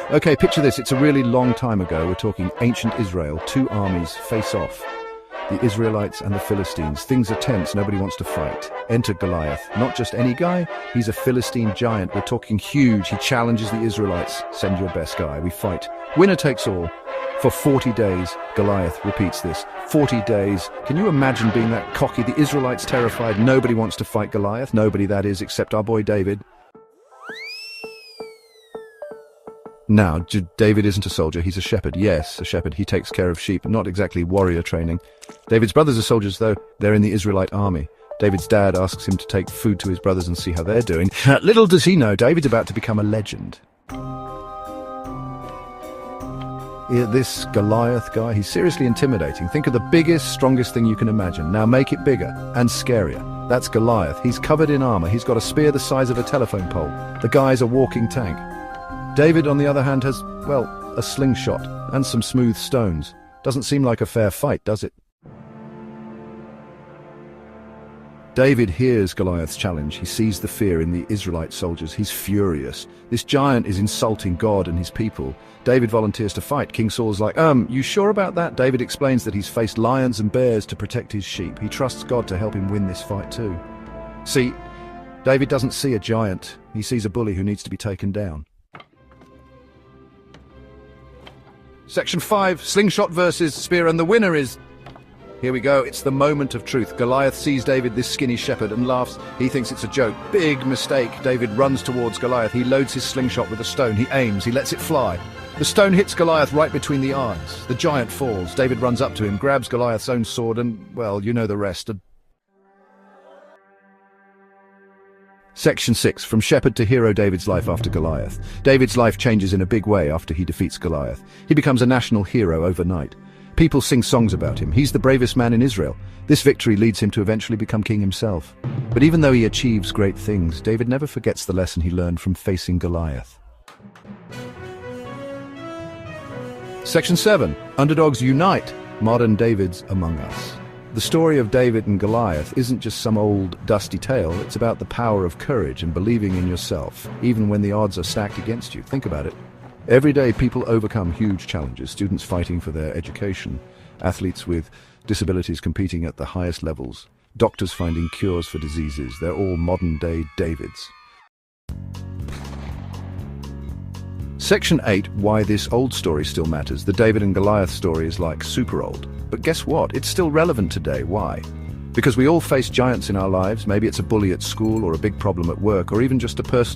Okay, picture this. It's a really long time ago. We're talking ancient Israel. Two armies face off. The Israelites and the Philistines. Things are tense. Nobody wants to fight. Enter Goliath. Not just any guy. He's a Philistine giant. We're talking huge. He challenges the Israelites. Send your best guy. We fight. Winner takes all. For 40 days, Goliath repeats this. 40 days. Can you imagine being that cocky? The Israelites terrified. Nobody wants to fight Goliath. Nobody, that is, except our boy David. Now, David isn't a soldier, he's a shepherd. Yes, a shepherd. He takes care of sheep, not exactly warrior training. David's brothers are soldiers, though. They're in the Israelite army. David's dad asks him to take food to his brothers and see how they're doing. Little does he know, David's about to become a legend. This Goliath guy, he's seriously intimidating. Think of the biggest, strongest thing you can imagine. Now make it bigger and scarier. That's Goliath. He's covered in armor. He's got a spear the size of a telephone pole. The guy's a walking tank. David, on the other hand, has, well, a slingshot and some smooth stones. Doesn't seem like a fair fight, does it? David hears Goliath's challenge. He sees the fear in the Israelite soldiers. He's furious. This giant is insulting God and his people. David volunteers to fight. King Saul's like, you sure about that? David explains that he's faced lions and bears to protect his sheep. He trusts God to help him win this fight too. See, David doesn't see a giant. He sees a bully who needs to be taken down. Section 5, slingshot versus spear, and the winner is... Here we go, it's the moment of truth. Goliath sees David, this skinny shepherd, and laughs. He thinks it's a joke. Big mistake. David runs towards Goliath. He loads his slingshot with a stone. He aims. He lets it fly. The stone hits Goliath right between the eyes. The giant falls. David runs up to him, grabs Goliath's own sword, and, well, you know the rest. Section 6, from shepherd to hero, David's life after Goliath. David's life changes in a big way after he defeats Goliath. He becomes a national hero overnight. People sing songs about him. He's the bravest man in Israel. This victory leads him to eventually become king himself. But even though he achieves great things, David never forgets the lesson he learned from facing Goliath. Section 7, underdogs unite. Modern Davids among us. The story of David and Goliath isn't just some old, dusty tale. It's about the power of courage and believing in yourself, even when the odds are stacked against you. Think about it. Every day, people overcome huge challenges. Students fighting for their education, athletes with disabilities competing at the highest levels, doctors finding cures for diseases. They're all modern-day Davids. Section 8, why this old story still matters. The David and Goliath story is like super old. But guess what? It's still relevant today. Why? Because we all face giants in our lives. Maybe it's a bully at school or a big problem at work or even just a personal